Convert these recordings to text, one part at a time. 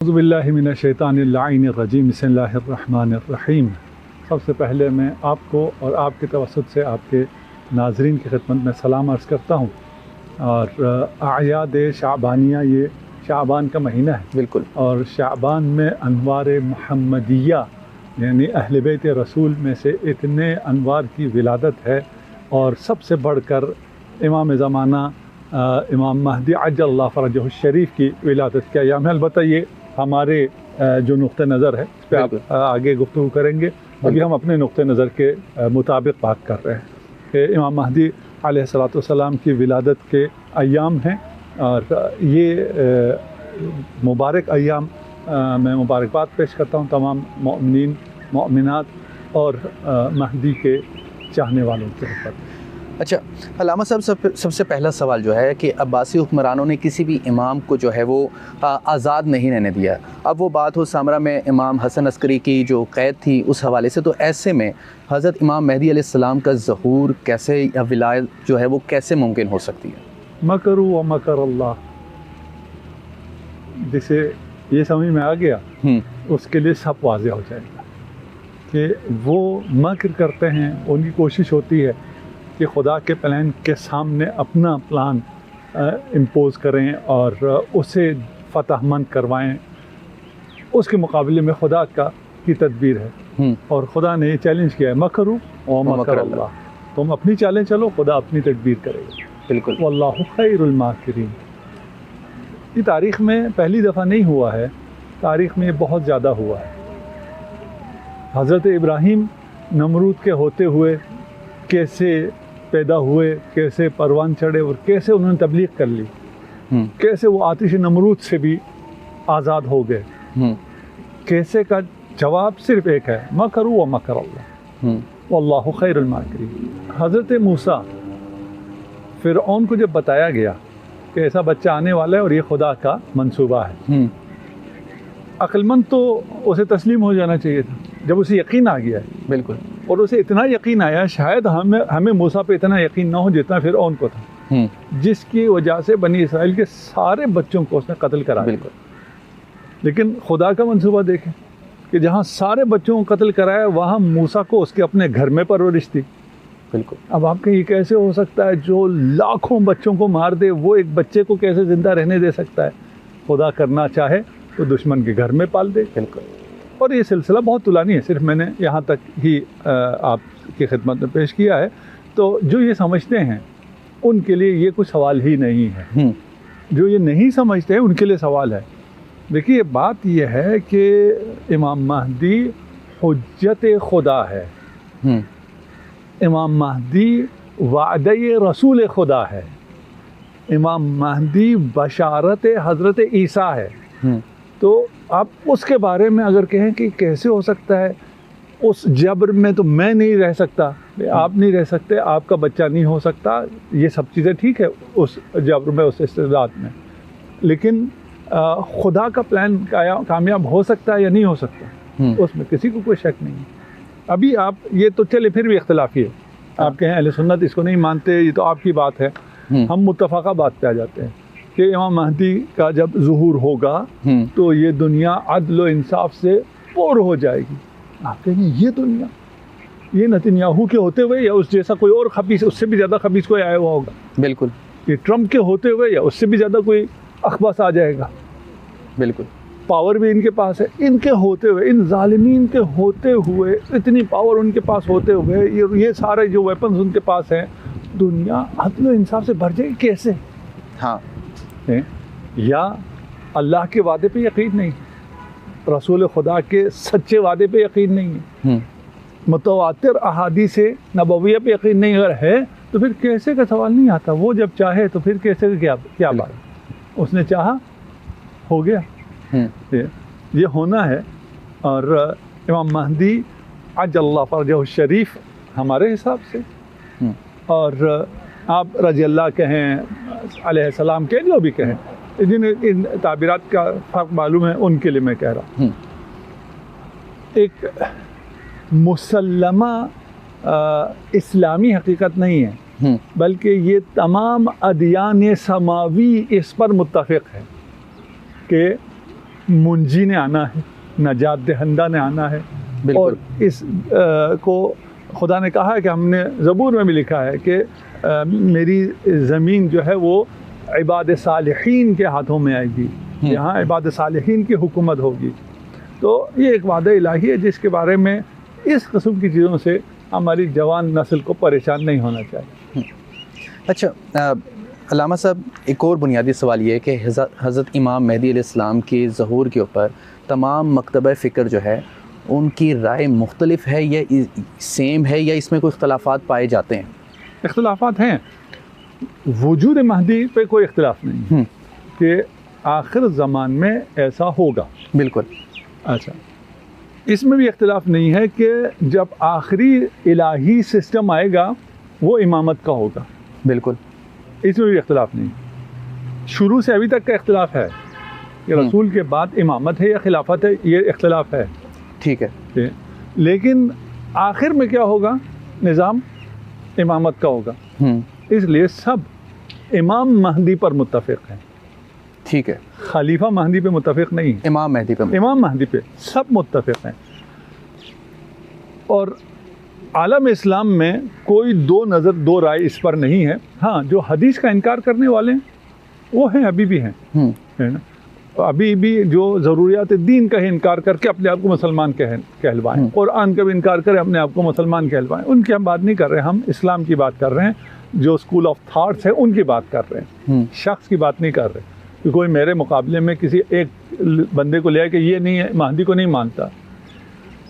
औज़ुबिल्लाहिमिनश्शैतानिर्रजीम बिस्मिल्लाहिर्रहमानिर्रहीम। सबसे पहले मैं आपको और आपके तवस्सुत से आपके नाज़रीन की खिदमत में सलाम अर्ज़ करता हूँ। और आयाद शाबानिया, ये शाबान का महीना है बिल्कुल, और शाबान में अनवार मुहम्मदिया यानी अहले बैत रसूल में से इतने अनवार की विलादत है। और सबसे बढ़कर इमाम ज़माना इमाम महदी अज्जलल्लाहु फ़रजहु शरीफ की विलादत का अयाम है। अलबत्ता ये हमारे जो नुक़्ते नज़र है इस पर आप आगे गुफ्तगू करेंगे। अभी हम अपने नुक़्ते नज़र के मुताबिक बात कर रहे हैं कि इमाम महदी अलैहिस्सलातु वस्सलाम की विलादत के अयाम हैं। और ये मुबारक अयाम मैं मुबारकबाद पेश करता हूँ तमाम मोमिनीन मोमिनात और महदी के चाहने वालों के ऊपर। अच्छा अल्लामा साहब, सबसे पहला सवाल जो है कि अब्बासी हुक्मरानों ने किसी भी इमाम को जो है वो आज़ाद नहीं रहने दिया। अब वो बात हो सामरा में इमाम हसन अस्करी की जो क़ैद थी उस हवाले से, तो ऐसे में हज़रत इमाम मेहदी अलैहिस्सलाम का ज़हूर कैसे या विलायत जो है वो कैसे मुमकिन हो सकती है? मकरू व मकर अल्लाह, जिसे ये समझ में आ गया उसके लिए सब वाज़ेह हो जाएगा कि वो मकर करते हैं। उनकी कोशिश होती है कि खुदा के प्लान के सामने अपना प्लान इम्पोज़ करें और उसे फ़तहमंद करवाएं। उसके मुकाबले में खुदा की तदबीर है और खुदा ने ये चैलेंज किया है, मकरू व मकर अल्लाह, तुम अपनी चालें चलो, खुदा अपनी तदबीर करेगा। बिल्कुल, वल्लाहु खैरुल माकिरीन। ये तारीख़ में पहली दफ़ा नहीं हुआ है, तारीख़ में बहुत ज़्यादा हुआ है। हज़रत इब्राहीम नमरूद के होते हुए कैसे पैदा हुए, कैसे परवान चढ़े और कैसे उन्होंने तबलीग कर ली, कैसे वो आतिश नमरूद से भी आज़ाद हो गए, कैसे का जवाब सिर्फ एक है, मकरू व मकर अल्लाह वल्लाहु खैरुल माकिरीन। हज़रत मूसा फ़िरऔन को जब बताया गया कि ऐसा बच्चा आने वाला है और ये खुदा का मंसूबा है, अक्लमंद तो उसे तस्लीम हो जाना चाहिए था। जब उसे यकीन आ गया है, बिल्कुल, और उसे इतना यकीन आया, शायद हमें मूसा पे इतना यकीन ना हो जितना फ़िरऔन को था, जिसकी वजह से बनी इसराइल के सारे बच्चों को उसने कत्ल करा दिया। बिल्कुल, लेकिन खुदा का मंसूबा देखें कि जहाँ सारे बच्चों को कत्ल कराया वहाँ मूसा को उसके अपने घर में परवरिश थी। बिल्कुल। अब आपके ये कैसे हो सकता है, जो लाखों बच्चों को मार दे वो एक बच्चे को कैसे ज़िंदा रहने दे सकता है? खुदा करना चाहे तो दुश्मन के घर में पाल दे। बिल्कुल। और ये सिलसिला बहुत तुलानी है, सिर्फ मैंने यहाँ तक ही आपकी खिदमत में पेश किया है। तो जो ये समझते हैं उनके लिए ये कुछ सवाल ही नहीं है, जो ये नहीं समझते हैं उनके लिए सवाल है। देखिए, बात ये है कि इमाम महदी हुज्जत खुदा है, इमाम महदी वादे रसूल खुदा है, इमाम महदी बशारत हज़रत ईसा है। तो आप उसके बारे में अगर कहें कि कैसे हो सकता है, उस जबर में तो मैं नहीं रह सकता, आप नहीं रह सकते, आपका बच्चा नहीं हो सकता, ये सब चीज़ें ठीक है उस जबर में, उस इस्तेदाद में, लेकिन खुदा का प्लान कामयाब हो सकता है या नहीं हो सकता, उसमें किसी को कोई शक नहीं है। अभी आप ये तो चले फिर भी इख्तिलाफी है, आप कहें अहले सुन्नत इसको नहीं मानते, ये तो आपकी बात है। हम मुत्तफ़क़ा बात पे आ जाते हैं कि इमाम महदी का जब ज़ुहूर होगा तो ये दुनिया अदल व इंसाफ से पुर हो जाएगी। आप कहेंगे ये दुनिया, ये नेतन्याहू के होते हुए या उस जैसा कोई और खबीस, उससे भी ज़्यादा खबीस कोई आया हुआ होगा? बिल्कुल। ये ट्रम्प के होते हुए या उससे भी ज़्यादा कोई अखबास आ जाएगा? बिल्कुल। पावर भी इनके पास है, इनके होते हुए, इन जालिमीन के होते हुए, इतनी पावर उनके पास होते हुए, ये सारे जो वेपन्स उनके पास हैं, दुनिया अदल व इंसाफ से भर जाएगी कैसे? हाँ, या अल्लाह के वादे पे यकीन नहीं, रसूल खुदा के सच्चे वादे पे यकीन नहीं है, मुतवातिर अहादीस नबविया पे यकीन नहीं अगर है, तो फिर कैसे का सवाल नहीं आता। वो जब चाहे तो फिर कैसे क्या बात, उसने चाहा हो गया, ये होना है। और इमाम महदी अज्जलल्लाहु फ़रजहु शरीफ हमारे हिसाब से, और आप रज़ी अल्लाह कहें, अलैहिस्सलाम के, जो भी कहें, जिन्हें इन ताबीरात का फ़र्क मालूम है उनके लिए मैं कह रहा हूँ। एक मुसल्लमा इस्लामी हकीकत नहीं है, बल्कि ये तमाम अदियान समावी इस पर मुत्तफ़िक़ है कि मुंजी ने आना है, नजात दहंदा ने आना है। और इस को खुदा ने कहा है कि हमने ज़बूर में भी लिखा है कि मेरी ज़मीन जो है वो इबाद सालिहीन के हाथों में आएगी, यहाँ इबाद सालिहीन की हुकूमत होगी। तो ये एक वादा इलाही है जिसके बारे में इस किस्म की चीज़ों से हमारी जवान नस्ल को परेशान नहीं होना चाहिए। अच्छा अल्लामा साहब, एक और बुनियादी सवाल ये है कि हज़रत इमाम मेहदी अलैहिस्सलाम के ज़हूर के ऊपर तमाम मकतब फ़िक्र जो है उनकी राय मुख्तलिफ है या सेम है, या इसमें कोई इख्तलाफात पाए जाते हैं? इख्तलाफात हैं। वजूद महदी पे कोई इख्तलाफ नहीं कि आखिर ज़मान में ऐसा होगा। बिल्कुल। अच्छा, इसमें भी इख्तलाफ नहीं है कि जब आखिरी इलाही सिस्टम आएगा वो इमामत का होगा। बिल्कुल, इसमें भी इख्तलाफ नहीं। शुरू से अभी तक का इख्तलाफ है कि रसूल के बाद इमामत है या खिलाफत है, ये इख्तलाफ है। ठीक है, लेकिन आखिर में क्या होगा, निज़ाम इमामत का होगा। इसलिए सब इमाम महदी पर मुत्तफ़िक़ हैं। ठीक है, खलीफा महदी पे मुत्तफ़िक़ नहीं है, इमाम महदी पे, इमाम महदी पे सब मुत्तफ़िक़ हैं। और आलम इस्लाम में कोई दो राय इस पर नहीं है। हाँ, जो हदीस का इनकार करने वाले हैं वो हैं, अभी भी हैं, है ना। अभी भी जो ज़रूरियात दीन का ही इनकार करके अपने आप को मुसलमान कहलवाएं, कुरान का भी इनकार करें अपने आप को मुसलमान कहलवाएं, उनकी हम बात नहीं कर रहे हैं। हम इस्लाम की बात कर रहे हैं, जो स्कूल ऑफ थाट्स है उनकी बात कर रहे हैं, शख्स की बात नहीं कर रहे कि कोई मेरे मुकाबले में किसी एक बंदे को ले आए कि ये नहीं है, महदी को नहीं मानता,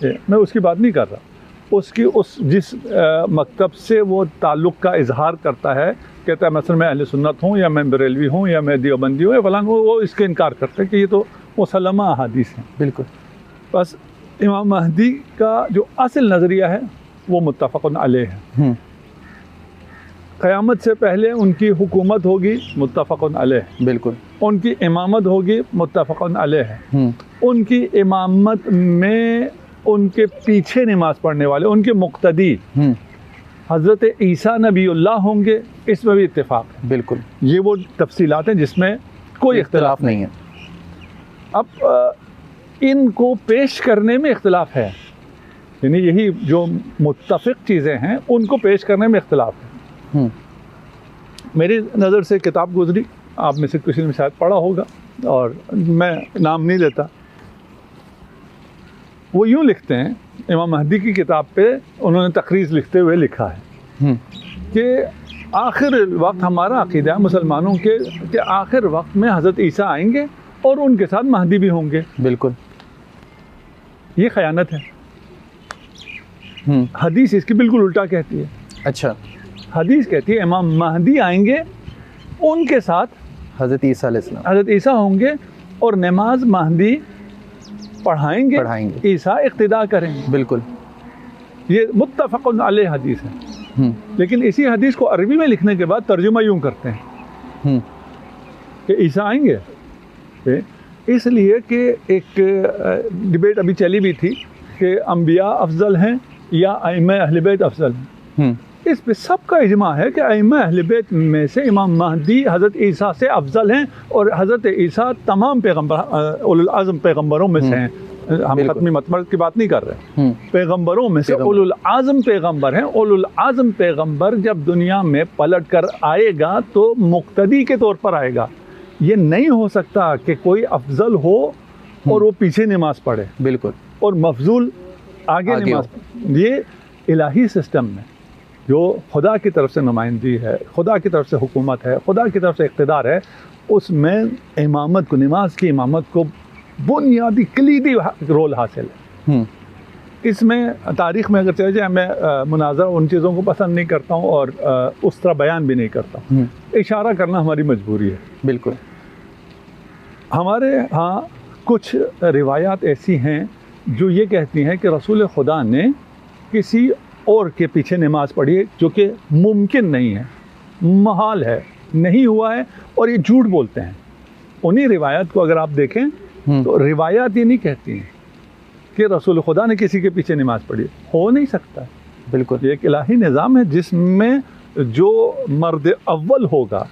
मैं उसकी बात नहीं कर रहा। उसकी जिस मकतब से वो ताल्लुक़ का इजहार करता है, कहता है मसलन मैं अहले सुन्नत हूँ या मैं बरेलवी हूँ या मैं देवबंदी हूँ या फलां, वो इसके इनकार करते हैं कि ये तो मुसल्लमा अहादीस हैं। बिल्कुल। बस इमाम महदी का जो असल नज़रिया है वो मुत्तफ़क़ुन अलैह है। क़यामत से पहले उनकी हुकूमत होगी, मुत्तफ़क़ुन अलैह। बिल्कुल। उनकी इमामत होगी, मुत्तफ़क़ुन अलैह है। उनकी इमामत में उनके पीछे नमाज पढ़ने वाले, उनके मुक़्तदी हज़रत ईसा नबीउल्लाह होंगे, इसमें भी इत्तेफाक है। बिल्कुल, ये वो तफसीलात हैं जिसमें कोई इख्तिलाफ नहीं है। अब इनको पेश करने में इख्तिलाफ है, यानी यही जो मुत्तफ़िक़ चीज़ें हैं उनको पेश करने में इख्तिलाफ है। मेरी नज़र से किताब गुजरी, आप में से किसी ने शायद पढ़ा होगा और मैं नाम नहीं लेता। वो यूँ लिखते हैं, इमाम महदी की किताब पे उन्होंने तकरीज़ लिखते हुए लिखा है कि आखिर वक्त हमारा अक़ीदा मुसलमानों के कि आखिर वक्त में हज़रत ईसा आएंगे और उनके साथ महदी भी होंगे। बिल्कुल, ये ख़यानत है। हदीस इसकी बिल्कुल उल्टा कहती है। अच्छा, हदीस कहती है इमाम महदी आएंगे, उनके साथ हज़रत ईसा अलैहिस्सलाम, हज़रत ईसा होंगे और नमाज महदी पढ़ाएंगे, ईसा इक़्तिदा करेंगे। बिल्कुल, ये मुत्तफ़क़ुन अलैह हदीस है। लेकिन इसी हदीस को अरबी में लिखने के बाद तर्जुमा यूँ करते हैं कि ईसा आएंगे, इसलिए कि एक डिबेट अभी चली भी थी कि अम्बिया अफजल हैं या अइम्मा अहले बैत अफजल हैं। इस पे सबका इजमा है कि अइम्मा अहले बैत में से इमाम महदी हज़रत ईसा से अफजल हैं और हज़रत ईसा तमाम पैगम्बर उलुल आज़म पैगम्बरों में से हैं। हम खत्मी मतमर की बात नहीं कर रहे, पैगम्बरों में से उलुल आज़म पैगम्बर हैं। उलुल आज़म पैगम्बर जब दुनिया में पलट कर आएगा तो मुक्तदी के तौर पर आएगा। ये नहीं हो सकता कि कोई अफजल हो और वो पीछे नमाज पढ़े, बिल्कुल, और मफजूल आगे नमाज पढ़े। ये इलाही सिस्टम में जो खुदा की तरफ से नुमाइंदगी है, खुदा की तरफ से हुकूमत है, खुदा की तरफ से इक़्तिदार है, उसमें इमामत को, नमाज की इमामत को बुनियादी कलीदी रोल हासिल है। इसमें तारीख़ में अगर चले जाए, मैं मुनाज़रा उन चीज़ों को पसंद नहीं करता हूँ और उस तरह बयान भी नहीं करता हूँ। इशारा करना हमारी मजबूरी है। बिल्कुल। हमारे यहाँ कुछ रिवायात ऐसी हैं जो ये कहती हैं कि रसूल खुदा ने किसी और के पीछे नमाज पढ़ी है, जो कि मुमकिन नहीं है, महाल है, नहीं हुआ है, और ये झूठ बोलते हैं। उन्हीं रिवायात को अगर आप देखें तो रिवायात ये नहीं कहती हैं कि रसूल खुदा ने किसी के पीछे नमाज पढ़ी, हो नहीं सकता। बिल्कुल, ये एक इलाही निज़ाम है जिसमें जो मर्द अव्वल होगा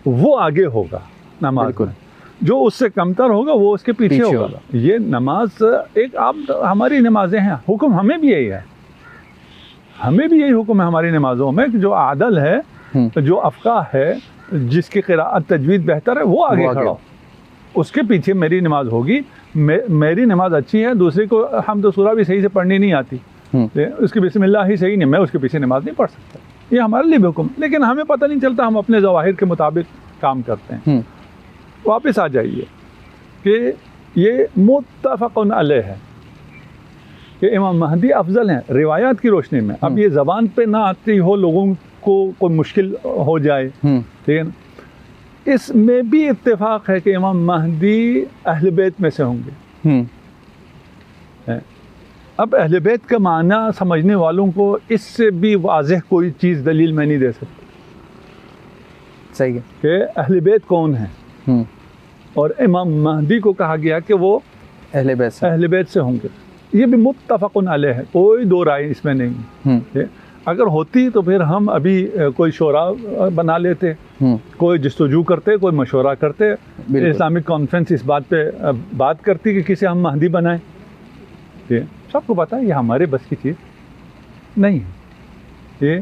वो आगे होगा नमाज में। जो उससे कमतर होगा वो उसके पीछे होगा। ये नमाज एक आप हमारी नमाजें हैं, हुक्म हमें भी यही है, हमें भी यही हुक्म है हमारी नमाजों में कि जो आदल है, जो अफ़क़ाह है, जिसकी क़िराअत तजवीद बेहतर है वो आगे खड़ा हो, उसके पीछे मेरी नमाज होगी। मेरी नमाज अच्छी है, दूसरे को हम्द सूरा भी सही से पढ़नी नहीं आती, उसकी बिस्मिल्लाह ही सही नहीं, मैं उसके पीछे नमाज नहीं पढ़ सकता। ये हमारे लिए भी हुक्म, लेकिन हमें पता नहीं चलता, हम अपने ज़वाहिर के मुताबिक काम करते हैं। वापस आ जाइए कि ये मुत्तफ़क़ुन अलैह है कि इमाम महदी अफजल हैं रिवायात की रोशनी में। अब ये ज़बान पे ना आती हो, लोगों को कोई मुश्किल हो जाए, ठीक है ना। इसमें भी इत्तेफाक है कि इमाम महदी अहले बैत में से होंगे। अब अहले बैत का माना समझने वालों को इससे भी वाज़ेह कोई चीज़ दलील मैं नहीं दे सकती। सही है कि अहले बैत कौन है, और इमाम महदी को कहा गया कि वो अहले बैत से होंगे। ये भी मुत्तफ़क़ुन अलैह है, कोई दो राय इसमें नहीं है। अगर होती तो फिर हम अभी कोई शोरा बना लेते, कोई जस्तजू करते, कोई मशवरा करते, इस्लामिक कॉन्फ्रेंस इस बात पे बात करती कि किसे हम महदी बनाएं। ये सबको पता है ये हमारे बस की चीज़ नहीं है, ये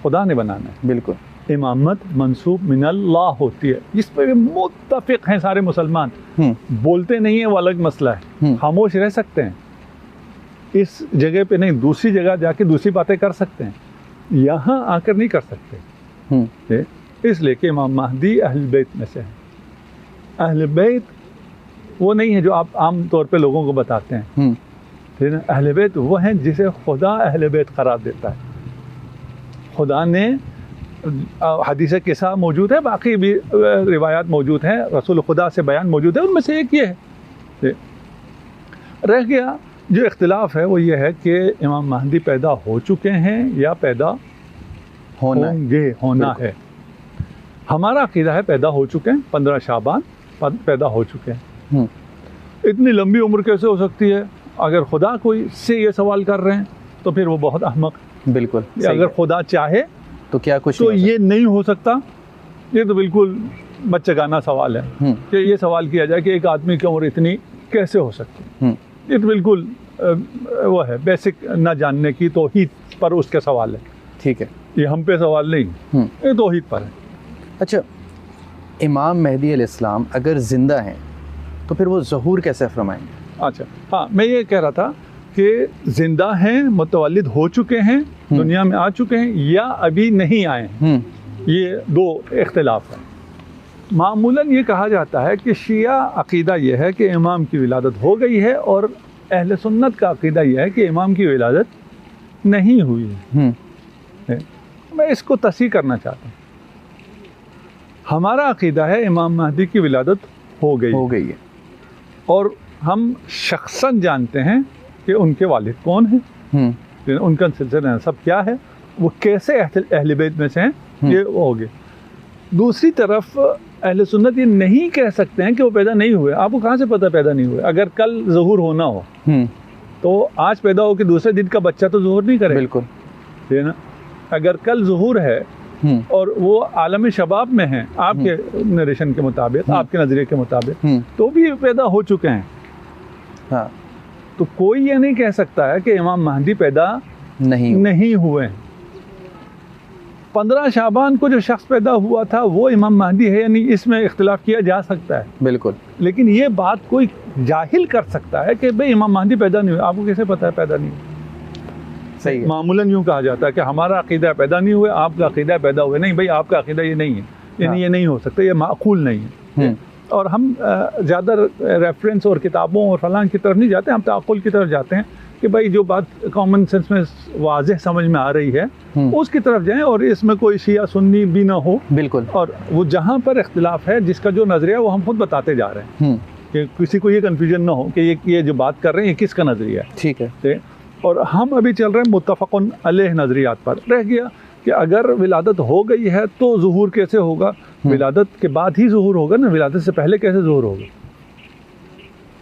खुदा ने बनाना है। बिल्कुल, इमामत मंसूब मिनल्लाह होती है, इस पर भी मुत्तफ़िक़ हैं सारे मुसलमान। बोलते नहीं है वो अलग मसला है, खामोश रह सकते हैं, इस जगह पे नहीं, दूसरी जगह जाके दूसरी बातें कर सकते हैं, यहाँ आकर नहीं कर सकते। इसलिए कि इमाम महदी अहल बैत में से है। अहल बैत वो नहीं है जो आप आम तौर पे लोगों को बताते हैं, ठीक है। अहल बैत वो हैं जिसे खुदा अहल बैत करार देता है। खुदा ने हदीस किस्सा मौजूद है, बाकी भी रिवायात मौजूद हैं, रसूल खुदा से बयान मौजूद है, उनमें से एक ये है। रह गया जो इख्तिलाफ है वो ये है कि इमाम महदी पैदा हो चुके हैं या पैदा होना है। हमारा अक़ीदा है पैदा हो चुके हैं, 15 शाबान पैदा हो चुके हैं। इतनी लंबी उम्र कैसे हो सकती है? अगर खुदा कोई से ये सवाल कर रहे हैं तो फिर वो बहुत अहमक। बिल्कुल, अगर खुदा चाहे तो क्या कुछ तो ये नहीं हो सकता। ये तो बिल्कुल बच्चेगाना सवाल है कि ये सवाल किया जाए कि एक आदमी की उम्र इतनी कैसे हो सकती है। ये तो बिल्कुल वो है बेसिक ना जानने की तौहीद पर उसके सवाल है। ठीक है, ये हम पे सवाल नहीं, ये तौहीद पर है। अच्छा, इमाम मेहदी अलैहिस्सलाम अगर ज़िंदा हैं तो फिर वो ज़हूर कैसे फरमाएंगे? अच्छा, हाँ, मैं ये कह रहा था कि ज़िंदा हैं, मुतवल्लिद हो चुके हैं, दुनिया में आ चुके हैं, या अभी नहीं आए हैं, ये दो इख्तिलाफ है। मामूलन ये कहा जाता है कि शिया अक़ीदा ये है कि इमाम की विलादत हो गई है, और अहले सुन्नत का अक़ीदा ये है कि इमाम की विलादत नहीं हुई है। मैं इसको तस्हीह करना चाहता हूँ। हमारा अक़ीदा है इमाम महदी की विलादत हो गई है, और हम शख्सन जानते हैं कि उनके वालिद कौन हैं, उनका सिलसिला नसब क्या है, वो कैसे अहले बैत में से हैं, ये हो गए। दूसरी तरफ अहले सुन्नत ये नहीं कह सकते हैं कि वो पैदा नहीं हुए। आपको कहाँ से पता पैदा नहीं हुए? अगर कल ज़हूर होना हो तो आज पैदा हो कि दूसरे दिन का बच्चा तो ज़हूर नहीं करेगा। बिल्कुल, ठीक है ना। अगर कल ज़हूर है और वो आलम शबाब में है आपके नरेशन के मुताबिक, आपके नज़रिए के मुताबिक, तो भी पैदा हो चुके हैं। हाँ, तो कोई ये नहीं कह सकता है कि इमाम महदी पैदा नहीं हुए हैं। 15 शाबान को जो शख्स पैदा हुआ था वो इमाम महदी है या नहीं, इसमें इख्तिलाफ किया जा सकता है। बिल्कुल, लेकिन ये बात कोई जाहिल कर सकता है कि भाई इमाम महदी पैदा नहीं हुए। आपको कैसे पता है पैदा नहीं हुए? सही है। मामूलन यूँ कहा जाता है कि हमारा अक़ीदा पैदा नहीं हुए, आपका अक़ीदा पैदा हुए। नहीं भाई, आपका अक़ीदा ये नहीं है, यानी ये नहीं हो सकता, ये माक़ूल नहीं है। और हम ज़्यादा रेफरेंस और किताबों और फलां की तरफ नहीं जाते, हम ताक़ुल की तरफ जाते हैं कि भाई जो बात कॉमन सेंस में वाज़ेह समझ में आ रही है उसकी तरफ जाएं, और इसमें कोई शिया सुन्नी भी ना हो। बिल्कुल, और वो जहाँ पर इख्तिलाफ है, जिसका जो नज़रिया वो हम खुद बताते जा रहे हैं कि किसी को ये कन्फ्यूजन ना हो कि ये जो बात कर रहे हैं ये किसका नज़रिया है। ठीक है। और हम अभी चल रहे हैं मुत्तफ़क़ुन अलैह नज़रियात पर। रह गया कि अगर विलादत हो गई है तो ज़ुहूर कैसे होगा? विलादत के बाद ही ज़ुहूर होगा ना, विलादत से पहले कैसे ज़ुहूर होगा,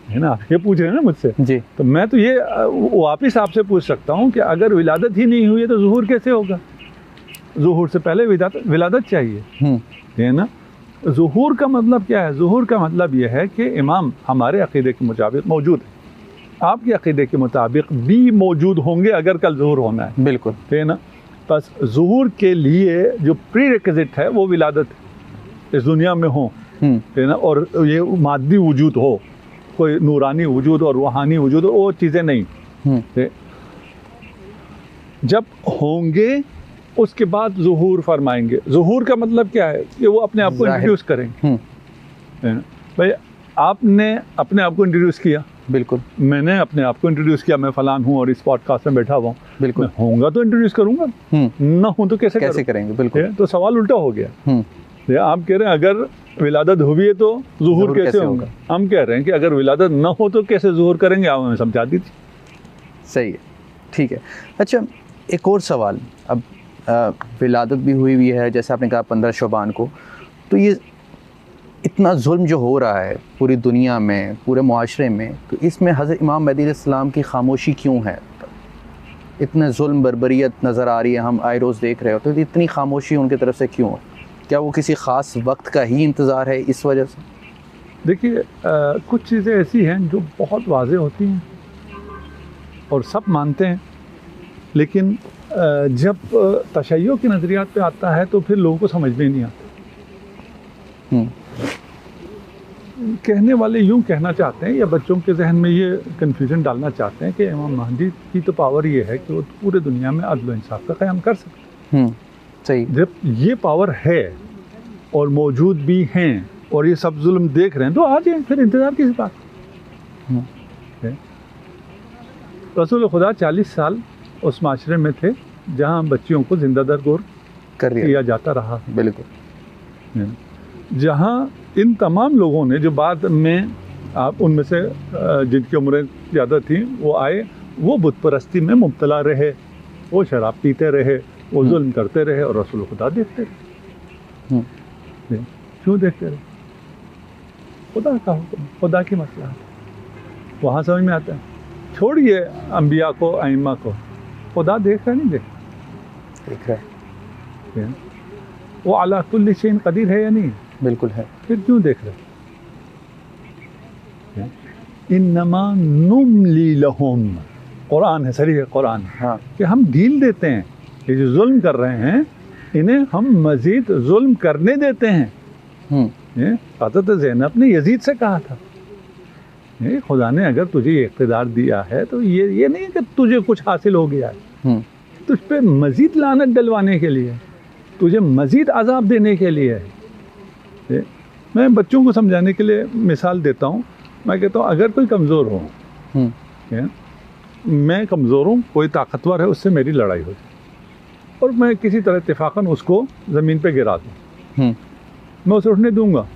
है ना। आप ये पूछ रहे हैं ना मुझसे जी, तो मैं तो ये वापिस आपसे पूछ सकता हूँ कि अगर विलादत ही नहीं हुई है तो ज़ुहूर कैसे होगा? ज़ुहूर से पहले विलादत चाहिए, है ना। ज़ुहूर का मतलब क्या है? ज़ुहूर का मतलब यह है कि इमाम हमारे अक़ीदे के मुताबिक मौजूद है, आपके अक़ीदे के मुताबिक भी मौजूद होंगे अगर कल ज़ुहूर होना है। बिल्कुल, ठीक है ना? बस ज़ुहूर के लिए जो प्रीरिक्विज़िट है वो विलादत इस दुनिया में हो, ठीक है ना, और ये मादी वजूद हो, कोई नूरानी वजूद और रूहानी वजूद हो, वो चीज़ें नहीं। जब होंगे उसके बाद ज़ुहूर फरमाएंगे। ज़ुहूर का मतलब क्या है? कि वो अपने आप को इंट्रोड्यूस करेंगे। भाई आपने अपने आप को इंट्रोड्यूस किया, बिल्कुल, मैंने अपने आप को इंट्रोड्यूस किया, मैं फ़लान हूँ और इस पॉडकास्ट में बैठा हुआ हूँ। बिल्कुल, मैं होऊंगा तो इंट्रोड्यूस करूँगा, ना हूँ तो कैसे करेंगे? बिल्कुल, तो सवाल उल्टा हो गया। आप कह रहे हैं अगर विलादत हुई है तो ज़ुहूर कैसे होगा? हम कह रहे हैं कि अगर विलादत न हो तो कैसे ज़ुहूर करेंगे? आप हमें समझा दीजिए। सही है, ठीक है। अच्छा, एक और सवाल, अब विलादत भी हुई है जैसे आपने कहा 15 शोबान को, तो ये इतना जुल्म जो हो रहा है पूरी दुनिया में, पूरे मुआशरे में, तो इसमें हज़रत इमाम महदी अलैहिस्सलाम की खामोशी क्यों है? इतने जुल्म बर्बरियत नज़र आ रही है, हम आए रोज़ देख रहे हो, तो इतनी खामोशी उनकी तरफ से क्यों है? क्या वो किसी ख़ास वक्त का ही इंतज़ार है इस वजह से? देखिए, कुछ चीज़ें ऐसी हैं जो बहुत वाज़ेह होती हैं और सब मानते हैं, लेकिन जब तशय्युअ के नज़रियात पे आता है तो फिर लोगों को समझ में नहीं आता। कहने वाले यूँ कहना चाहते हैं या बच्चों के जहन में ये कन्फ्यूज़न डालना चाहते हैं कि इमाम महदी की तो पावर ये है कि वो पूरे दुनिया में अदल व इंसाफ का क़याम कर सकते। सही। जब ये पावर है और मौजूद भी हैं और ये सब जुल्म देख रहे हैं तो आ जाए, फिर इंतज़ार किस बात? रसूल खुदा 40 साल उस माशरे में थे जहाँ बच्चियों को जिंदा दरगोर किया जाता रहा। बिल्कुल, जहाँ इन तमाम लोगों ने जो बाद में आप उनमें से जिनकी उम्रें ज़्यादा थी वो आए, वो बुत परस्ती में मुब्तला रहे, वो शराब पीते रहे, वो जुल्म करते रहे और रसूल खुदा देखते रहे। क्यों देखते रहे? खुदा का हुक्म, खुदा की मसला, वहाँ समझ में आता है। छोड़िए अंबिया को, अइम्मा को, खुदा देख रहा नहीं देख रहा है। वो अला कुल्ली शैइन कदीर है या नहीं? बिल्कुल है। फिर क्यों देख रहे? इन्नमा नुमली लहुम, कुरान है, सही है कुरान, हाँ, कि हम ढील देते हैं, ये जो जुल्म कर रहे हैं इन्हें हम मज़ीद जुल्म करने देते हैं। हज़रत ज़ैनब ने यजीद से कहा था, खुदा ने अगर तुझे ये इक़्तिदार दिया है तो ये नहीं कि तुझे कुछ हासिल हो गया है, तुझ पे मज़ीद लानत डलवाने के लिए, तुझे मज़ीद अज़ाब देने के लिए है। मैं बच्चों को समझाने के लिए मिसाल देता हूँ। मैं कहता हूँ अगर कोई कमज़ोर हो, मैं कमज़ोर हूँ, कोई ताकतवर है, उससे मेरी लड़ाई हो जाए और मैं किसी तरह इत्तेफ़ाक़न उसको ज़मीन पे गिरा दूँ, मैं उसे उठने दूँगा?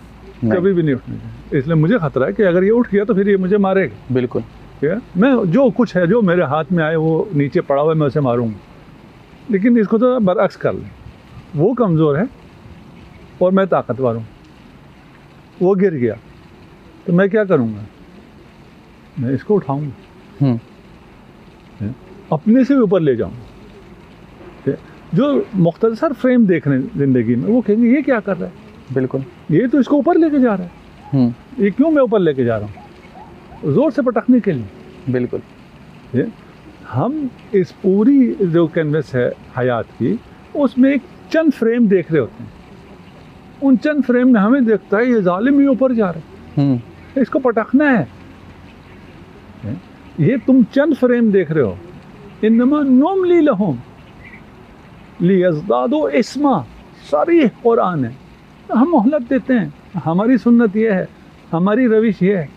कभी भी नहीं उठने दूँगा। इसलिए मुझे ख़तरा है कि अगर ये उठ गया तो फिर ये मुझे मारेगा। बिल्कुल, ठीक है, मैं जो कुछ है, जो मेरे हाथ में आए, वो नीचे पड़ा हुआ है, मैं उसे मारूँगा। लेकिन इसको तो बरअक्स कर लें, वो कमज़ोर है और मैं ताकतवर हूँ, वो गिर गया तो मैं क्या करूँगा? मैं इसको उठाऊँगा, अपने से ऊपर ले जाऊँगा। जो मुख्तसर फ्रेम देख रहे हैं ज़िंदगी में, वो कहेंगे ये क्या कर रहा है? बिल्कुल, ये तो इसको ऊपर लेके जा रहा है, ये क्यों मैं ऊपर लेके जा रहा हूँ? ज़ोर से पटकने के लिए। बिल्कुल, हम इस पूरी जो कैनवस है हयात की, उसमें एक चंद फ्रेम देख रहे होते हैं, उन चंद फ्रेम में हमें देखता है ये जालिम ही ऊपर जा रहा है, इसको पटकना है। ये तुम चंद फ्रेम देख रहे हो। इन्नमा नुमली लहुम लियज़दादू इस्मा, सारी कुरान है, हम मोहलत देते हैं। हमारी सुन्नत ये है, हमारी रविश ये है,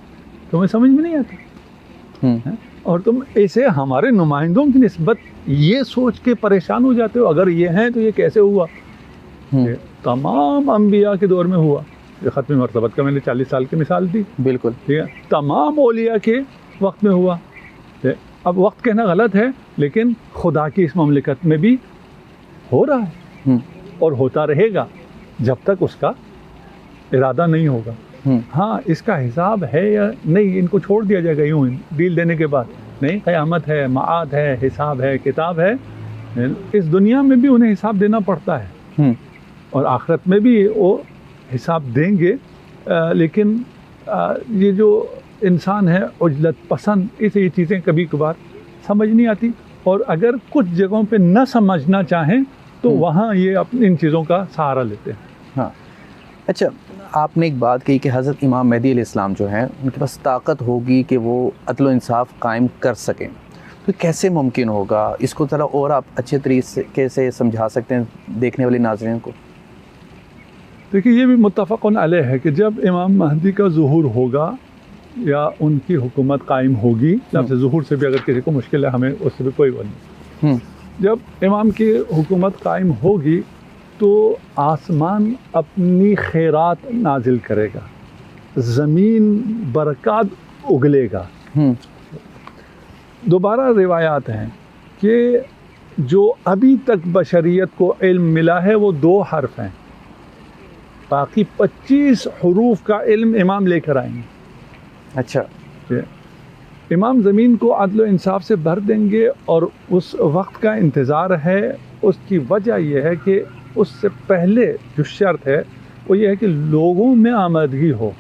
तुम्हें समझ में नहीं आता और तुम ऐसे हमारे नुमाइंदों की निस्बत ये सोच के परेशान हो जाते हो, अगर ये हैं तो ये कैसे हुआ? तमाम अंबिया के दौर में हुआ। ये ख़त्म मरतबत का मैंने 40 साल की मिसाल दी। बिल्कुल, ठीक है, तमाम औलिया के वक्त में हुआ। अब वक्त कहना गलत है, लेकिन खुदा की इस ममलिकत में भी हो रहा है और होता रहेगा जब तक उसका इरादा नहीं होगा। हाँ, इसका हिसाब है या नहीं, इनको छोड़ दिया जाएगा यूँ डील देने के बाद? नहीं, क़यामत है, माआद है, हिसाब है, किताब है। इस दुनिया में भी उन्हें हिसाब देना पड़ता है और आखिरत में भी वो हिसाब देंगे। लेकिन ये जो इंसान है उजलत पसंद, इसे ये चीज़ें कभी कभार समझ नहीं आती, और अगर कुछ जगहों पे न समझना चाहें तो वहाँ ये अपनी इन चीज़ों का सहारा लेते हैं। हाँ, अच्छा, आपने एक बात कही कि हज़रत इमाम मेहदी अलैहिस्सलाम जो हैं उनके पास ताकत होगी कि वो अदल इंसाफ कायम कर सकें, तो कैसे मुमकिन होगा? इसको ज़रा और आप अच्छे तरीके से समझा सकते हैं देखने वाले नाज़रीन को? देखिए, ये भी मुत्तफ़क़ुन अलैह है कि जब इमाम महदी का ज़ुहूर होगा या उनकी हुकूमत कायम होगी, लफ्ज़ ज़ुहूर से भी अगर किसी को मुश्किल है, हमें उससे भी कोई बात नहीं, जब इमाम की हुकूमत कायम होगी तो आसमान अपनी खैरात नाजिल करेगा, ज़मीन बरक़ात उगलेगा। दोबारा रिवायात हैं कि जो अभी तक बशरियत को इल्म मिला है वो 2 हर्फ हैं, बाकी 25 हुरूफ का इल्म इमाम लेकर आएंगे। अच्छा, इमाम ज़मीन को अदल व इंसाफ से भर देंगे, और उस वक्त का इंतज़ार है। उसकी वजह यह है कि उससे पहले जो शर्त है वो ये है कि लोगों में आमदगी हो,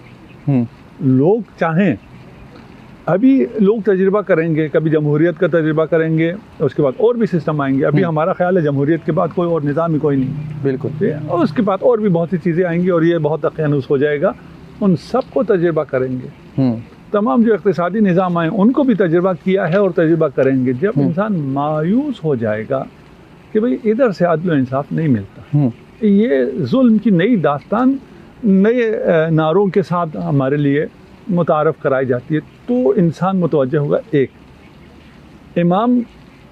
लोग चाहें। अभी लोग तजुर्बा करेंगे, कभी जमहूरियत का तजुर्बा करेंगे, उसके बाद और भी सिस्टम आएंगे। अभी हमारा ख्याल है जमहूरियत के बाद कोई और निज़ाम ही कोई नहीं, बिल्कुल, और उसके बाद और भी बहुत सी चीज़ें आएंगी और ये बहुत अक़ियानूस हो जाएगा। उन सब को तजुर्बा करेंगे, तमाम जो इक़्तिसादी निज़ाम आए उनको भी तजुर्बा किया है और तजुर्बा करेंगे। जब इंसान मायूस हो जाएगा कि भाई इधर से अदल व इंसाफ नहीं मिलता, ये जुल्म की नई दास्तान नए नारों के साथ हमारे लिए मुतारफ़ कराई जाती है, तो इंसान मुतवज्जह होगा। एक, इमाम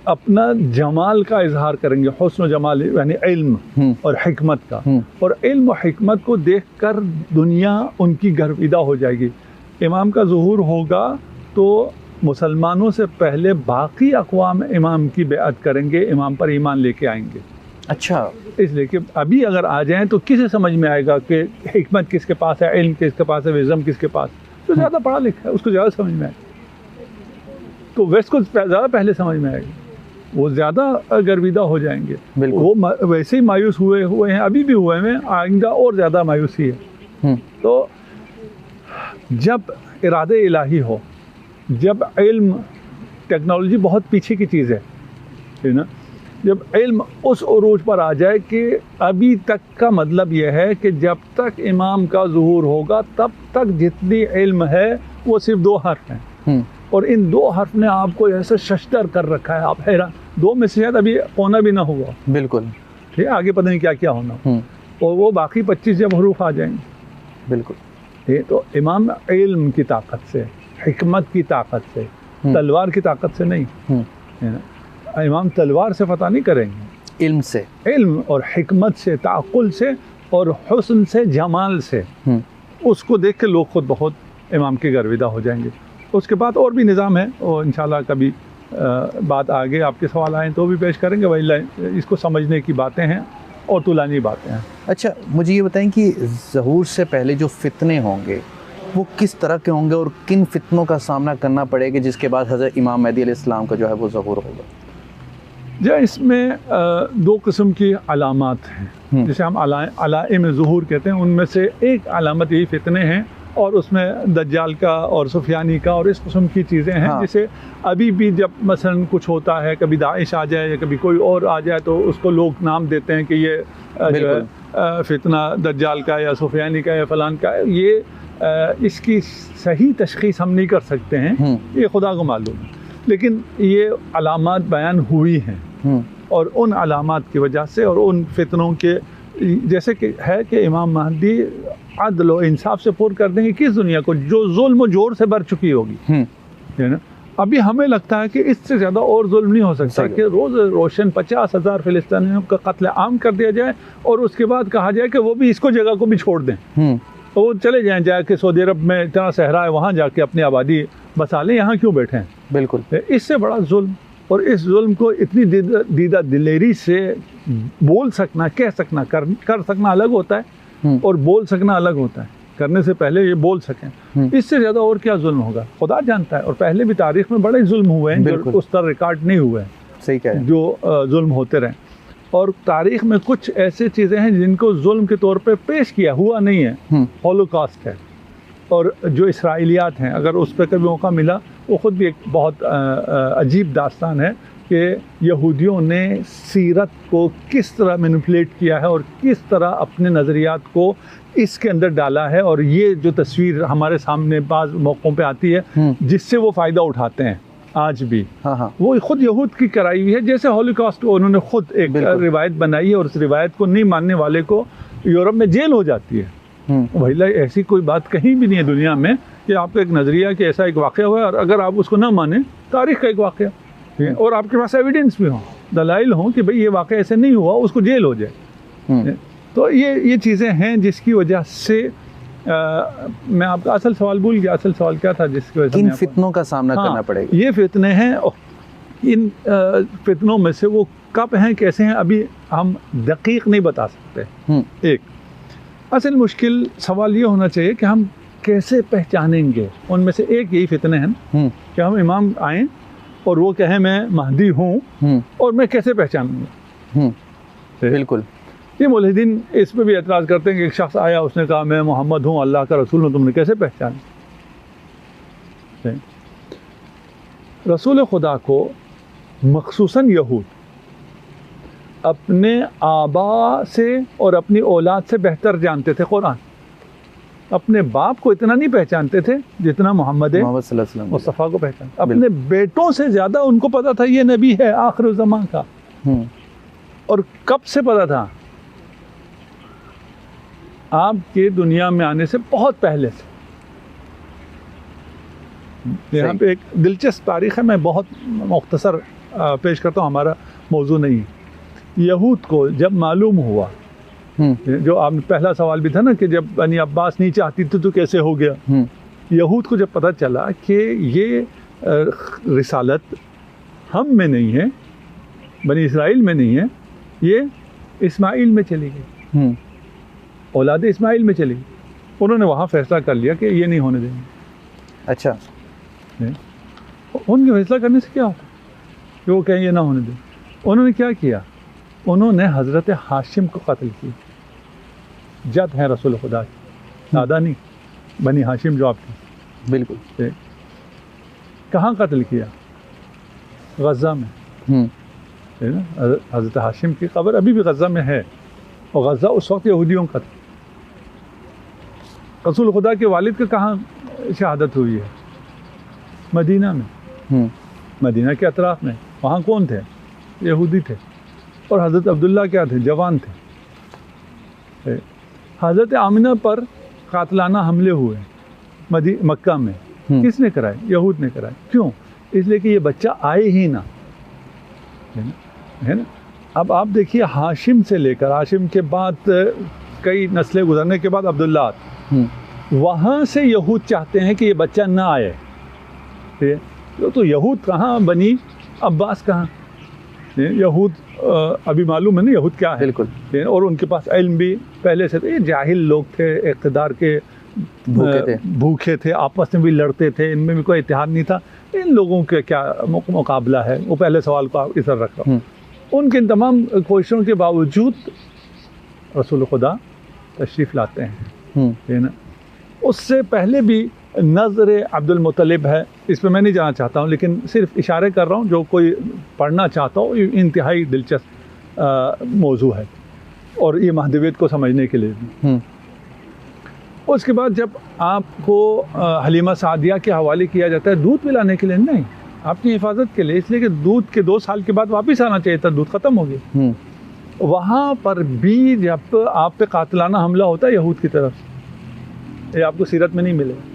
अपना जमाल का इजहार करेंगे, हुस्न जमाल यानी इल्म और हिकमत का, और इल्म और हिकमत को देखकर दुनिया उनकी गर्विदा हो जाएगी। इमाम का ज़ुहूर होगा तो मुसलमानों से पहले बाकी अक़वाम इमाम की बेअत करेंगे, इमाम पर ईमान लेके आएंगे। अच्छा, इसलिए कि अभी अगर आ जाएं तो किसे समझ में आएगा कि हिकमत किसके पास है, इल्म किसके पास है, विज़डम किसके पास? तो ज़्यादा पढ़ा लिखा है उसको ज़्यादा समझ में आएगा, तो वेस्ट को ज़्यादा पहले समझ में आएगा, वो ज़्यादा गर्विदा हो जाएंगे। वो वैसे ही मायूस हुए हैं, अभी भी हुए हैं, आइंदा और ज़्यादा मायूसी है। तो जब इरादे इलाही हो, जब इल्म, टेक्नोलॉजी बहुत पीछे की चीज़ है ना, जब इल्म उस उरूज पर आ जाए कि अभी तक का मतलब यह है कि जब तक इमाम का ज़ुहूर होगा तब तक जितनी इल्म है वो सिर्फ 2 हर्फ हैं, और इन 2 हर्फ ने आपको ऐसे शश्तर कर रखा है, आप हैरान। 2 में से शायद अभी होना भी ना होगा, बिल्कुल, ठीक है, आगे पता नहीं क्या क्या होना, और वो बाकी 25 जब हरूफ आ जाएंगे, बिल्कुल। ये तो इमाम इल्म की ताकत से, हिकमत की ताकत से, तलवार की ताकत से नहीं, है ना। इमाम तलवार से फतह नहीं करेंगे, इल्म से, इल्म और हिकमत से, ताक़ुल से और हुस्न से, जमाल से। उसको देख के लोग खुद बहुत इमाम के गर्विदा हो जाएंगे। उसके बाद और भी निज़ाम है, और इंशाल्लाह कभी बात आगे आपके सवाल आएँ तो भी पेश करेंगे। वही इसको समझने की बातें हैं और तुलानी बातें हैं। अच्छा, मुझे ये बताएं कि ज़हूर से पहले जो फितने होंगे वो किस तरह के होंगे और किन फितनों का सामना करना पड़ेगा जिसके बाद हज़रत इमाम मेहदी अलैहिस्सलाम का जो है वो ज़हूर होगा? जो इसमें 2 किस्म की अलामात हैं, जिसे हम अलाइम ज़ुहूर कहते हैं। उनमें से एक अलामत यही फितने हैं, और उसमें दज्जाल का और सुफियानी का और इस किस्म की चीज़ें हैं। हाँ। जिसे अभी भी जब मसलन कुछ होता है, कभी दाइश आ जाए या कभी कोई और आ जाए, तो उसको लोग नाम देते हैं कि ये जो है फितना दज्जाल का या सुफियानी का या फ़लान का है। ये इसकी सही तशख़ीस हम नहीं कर सकते हैं, ये खुदा को मालूम है, लेकिन ये अलामात बयान हुई हैं, और उन अलामात की वजह से और उन फितनों के जैसे कि है कि इमाम महदी अदल व इंसाफ से पूर कर देंगे किस दुनिया को जो जुल्म जोर से भर चुकी होगी, है ना। अभी हमें लगता है कि इससे ज़्यादा और जुल्म नहीं हो सकता कि रोज़ रोशन 50,000 फ़िलिस्तीनियों का कत्ल आम कर दिया जाए, और उसके बाद कहा जाए कि वो भी इसको जगह को भी छोड़ दें, तो वो चले जाएँ, जाके सऊदी अरब में इतना सहरा है वहाँ जाके अपनी आबादी बसा लें, यहाँ क्यों बैठे हैं? बिल्कुल, इससे बड़ा जुल्म। और इस जुल्म को इतनी दीदा दिलेरी से बोल सकना, कह सकना, कर सकना अलग होता है, और बोल सकना अलग होता है। करने से पहले ये बोल सकें, इससे ज़्यादा और क्या जुल्म होगा खुदा जानता है। और पहले भी तारीख़ में बड़े जुल्म हुए हैं जो उस तरह रिकॉर्ड नहीं हुए हैं, सही कह, जो जुल्म होते रहे। और तारीख़ में कुछ ऐसे चीज़ें हैं जिनको जुल्म के तौर पे पेश किया हुआ नहीं है, हॉलोकॉस्ट है। और जो इसराइलियात हैं, अगर उस पर कभी मौका मिला, वो ख़ुद भी एक बहुत अजीब दास्तान है कि यहूदियों ने सीरत को किस तरह मैनिपुलेट किया है और किस तरह अपने नज़रियात को इसके अंदर डाला है। और ये जो तस्वीर हमारे सामने बाज़ मौक़ों पे आती है जिससे वो फ़ायदा उठाते हैं आज भी, वो खुद यहूद की कराई हुई है। जैसे हॉलोकॉस्ट को उन्होंने खुद एक रिवायत बनाई है और उस रिवायत को नहीं मानने वाले को यूरोप में जेल हो जाती है। भैया ऐसी कोई बात कहीं भी नहीं है दुनिया में कि आपका एक नज़रिया कि ऐसा एक वाक़या हुआ है और अगर आप उसको ना माने, तारीख़ का एक वाक़या और आपके पास एविडेंस भी हो, दलाइल हों कि भाई ये वाक़या ऐसे नहीं हुआ, उसको जेल हो जाए। तो ये चीज़ें हैं जिसकी वजह से मैं आपका असल सवाल भूल गया। असल सवाल क्या था जिसकी वजह से इन फितनों का सामना करना पड़ेगा? ये फितने हैं, इन फितनों में से वो कब हैं, कैसे हैं, अभी हम दकीक नहीं बता सकते। एक असल मुश्किल सवाल ये होना चाहिए कि हम कैसे पहचानेंगे। उनमें से एक यही फितने हैं कि हम इमाम आएँ और वो कहें मैं महदी हूँ और मैं कैसे पहचानूँगा। बिल्कुल। ये मुल्हिदीन इस पर भी एतराज़ करते हैं कि एक शख्स आया, उसने कहा मैं मोहम्मद हूँ, अल्लाह का रसूल हूँ, तुमने कैसे पहचाना? रसूल खुदा को मखसूसन यहूद अपने आबा से और अपनी औलाद से बेहतर जानते थे। कुरान अपने बाप को इतना नहीं पहचानते थे जितना मोहम्मद मुस्तफ़ा को पहचानते। अपने बेटों से ज़्यादा उनको पता था ये नबी है आखिर ज़मान का। और कब से पता था? आपके दुनिया में आने से बहुत पहले से। यहाँ पे एक दिलचस्प तारीख़ है, मैं बहुत मुख्तसर पेश करता हूँ, हमारा मौजू नहीं है। यहूद को जब मालूम हुआ, जो आपने पहला सवाल भी था ना कि जब बनी अब्बास नहीं चाहती थी तो कैसे हो गया, यहूद को जब पता चला कि ये रिसालत हम में नहीं है, बनी इसराइल में नहीं है, ये इस्माइल में चली गई, औलाद इस्माइल में चली गई, उन्होंने वहाँ फैसला कर लिया कि ये नहीं होने देंगे। अच्छा, उनके फैसला करने से क्या होता कि वो कहें ये ना होने दें। उन्होंने क्या किया? उन्होंने हज़रत हाशिम को कत्ल किया। जद है रसूल खुदा की, दादा नहीं, बनी हाशिम जो आपकी। बिल्कुल। कहाँ कत्ल किया? गज़ा में, है ना। हज़रत हाशिम की कब्र अभी भी गज़ा में है और गज़ा उस वक्त यहूदियों का था। रसूल खुदा के वालिद का कहाँ शहादत हुई है? मदीना में, मदीना के अतराफ़ में। वहाँ कौन थे? यहूदी थे। और हज़रत अब्दुल्ला क्या थे? जवान थे। हज़रत आमिना पर कातलाना हमले हुए मक्का में, किसने कराए? यहूद ने कराए। क्यों? इसलिए कि ये बच्चा आए ही ना, है ना। अब आप देखिए, हाशिम से लेकर, हाशिम के बाद कई नस्लें गुजरने के बाद अब्दुल्ला, वहाँ से यहूद चाहते हैं कि ये बच्चा ना आए। तो यहूद कहाँ, बनी अब्बास कहाँ? यहूद अभी मालूम है ना यहूद क्या है। बिल्कुल। और उनके पास इल्म भी पहले से थे, जाहिल लोग थे, इक़्तिदार के भूखे थे, आपस में भी लड़ते थे, इनमें भी कोई इत्तेहाद नहीं था। इन लोगों के क्या मुकाबला है? वो पहले सवाल को इस तरह रख रहा हूँ। उनके इन तमाम कोशिशों के बावजूद रसूल खुदा तशरीफ़ लाते हैं, है ना। उससे पहले भी नज़र अब्दुल मुत्तलिब है, इस पर मैं नहीं जाना चाहता हूँ, लेकिन सिर्फ इशारे कर रहा हूँ, जो कोई पढ़ना चाहता हो, इंतहाई दिलचस्प मौजू है और ये महदवियत को समझने के लिए भी। उसके बाद जब आपको हलीमा सादिया के हवाले किया जाता है दूध पिलाने के लिए, नहीं, आपकी हिफाजत के लिए, इसलिए कि दूध के 2 साल के बाद वापस आना चाहिए था, दूध ख़त्म हो गया। वहाँ पर भी जब आप पे कातलाना हमला होता है यहूद की तरफ से, ये आपको सीरत में नहीं मिलेगा।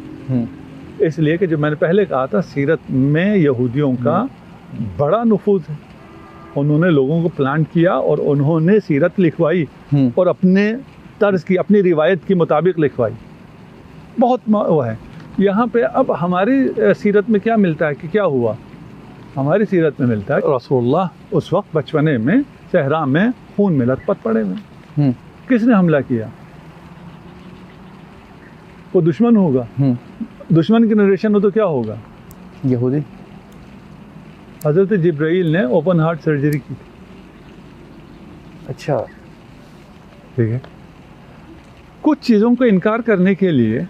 इसलिए कि जो मैंने पहले कहा था, सीरत में यहूदियों का बड़ा नफूज़ है। उन्होंने लोगों को प्लांट किया और उन्होंने सीरत लिखवाई और अपने तर्ज की, अपनी रिवायत के मुताबिक लिखवाई। बहुत वो है यहाँ पे। अब हमारी सीरत में क्या मिलता है कि क्या हुआ? हमारी सीरत में मिलता है रसूलुल्लाह उस वक्त बचपने में सहरा में खून में लथपथ पड़े हुए। किसने हमला किया? वो दुश्मन होगा। दुश्मन की नरेशन हो तो क्या होगा? यहूदी। हज़रत जिब्राइल ने ओपन हार्ट सर्जरी की थी, अच्छा, ठीक है। कुछ चीज़ों को इनकार करने के लिए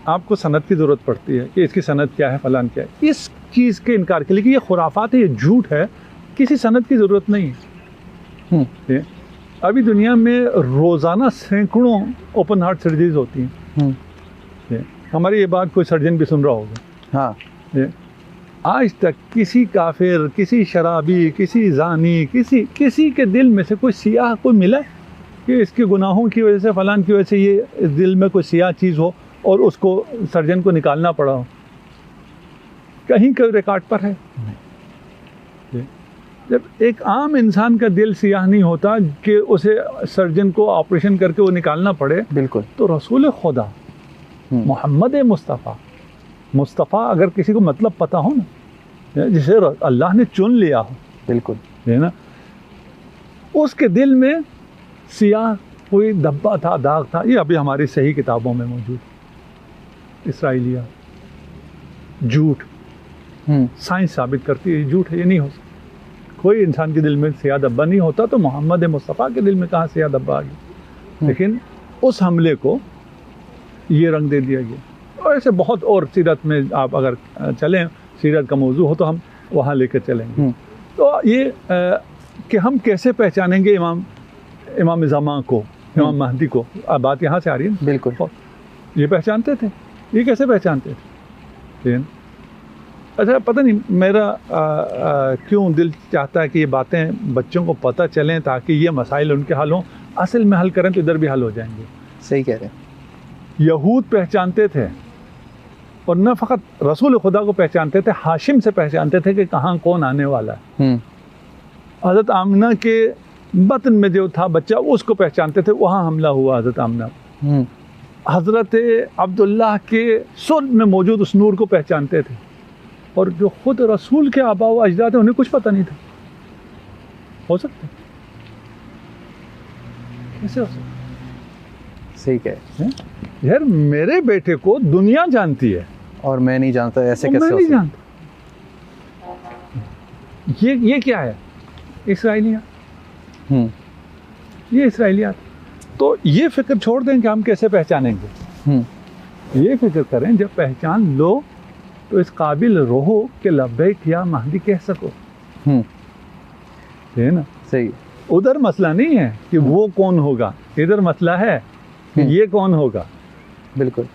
आपको सनद की ज़रूरत पड़ती है कि इसकी सनद क्या है, फलान क्या है। इस चीज़ के इनकार के लिए कि ये खुराफात है, ये झूठ है, किसी सनद की ज़रूरत नहीं है। ठीक है? अभी दुनिया में रोज़ाना सैकड़ों ओपन हार्ट सर्जरीज होती हैं। ठीक है? हमारी ये बात कोई सर्जन भी सुन रहा होगा। हाँ, ठीक है? आज तक किसी काफिर, किसी शराबी, किसी जानी, किसी के दिल में से कोई सियाह कोई मिला है कि इसके गुनाहों की वजह से, फलान की वजह से ये इस दिल में कोई सियाह चीज़ हो और उसको सर्जन को निकालना पड़ा हो? कहीं कोई रिकॉर्ड पर है? जब एक आम इंसान का दिल सियाह नहीं होता कि उसे सर्जन को ऑपरेशन करके वो निकालना पड़े, बिल्कुल। तो रसूल खुदा मोहम्मद मुस्तफ़ा अगर किसी को मतलब पता हो ना, जिसे अल्लाह ने चुन लिया हो, बिल्कुल, है ना, उसके दिल में सियाह कोई धब्बा था, दाग था, ये अभी हमारी सही किताबों में मौजूद। इसराइलिया झूठ, साइंस साबित करती है झूठ है, ये नहीं हो सकता। कोई इंसान के दिल में सियाह धब्बा नहीं होता, तो मोहम्मद मुस्तफ़ा के दिल में कहाँ सियाह धब्बा आ गया? लेकिन उस हमले को ये रंग दे दिया गया। और ऐसे बहुत और सीरत में आप अगर चलें, सीरत का मौजू हो तो हम वहाँ लेकर चलेंगे। तो ये कि हम कैसे पहचानेंगे इमाम ज़मा को, इमाम महदी को, बात यहाँ से आ रही है। बिल्कुल, ये पहचानते थे, ये कैसे पहचानते थे? अच्छा, पता नहीं मेरा क्यों दिल चाहता है कि ये बातें बच्चों को पता चलें ताकि ये मसाइल उनके हल हों। असल में हल करें तो इधर भी हल हो जाएंगे। सही कह रहे हैं। यहूद पहचानते थे, और न फ़कत रसूल खुदा को पहचानते थे, हाशिम से पहचानते थे कि कहाँ कौन आने वाला है। हज़रत आमना के बतन में जो था बच्चा, उसको पहचानते थे, वहाँ हमला हुआ हज़रत आमना। हज़रत अब्दुल्लाह के सुल्ब में मौजूद उस नूर को पहचानते थे। और जो खुद रसूल के आबा व अजदाद थे, उन्हें कुछ पता नहीं था। हो सकता है? कैसे हो सकता? सही कह रहे हैं। यार, मेरे बेटे को दुनिया जानती है और मैं नहीं जानता, ऐसे कैसे? मैं नहीं जानता। ये क्या है? इसराइलिया। ये इसराइलियात। तो ये फिक्र छोड़ दें कि हम कैसे पहचानेंगे। ये फिक्र करें, जब पहचान लो तो इस काबिल रहो कि लब्बैक या महदी कह सको। है ना? सही। उधर मसला नहीं है कि वो कौन होगा, इधर मसला है कि ये कौन होगा। बिल्कुल।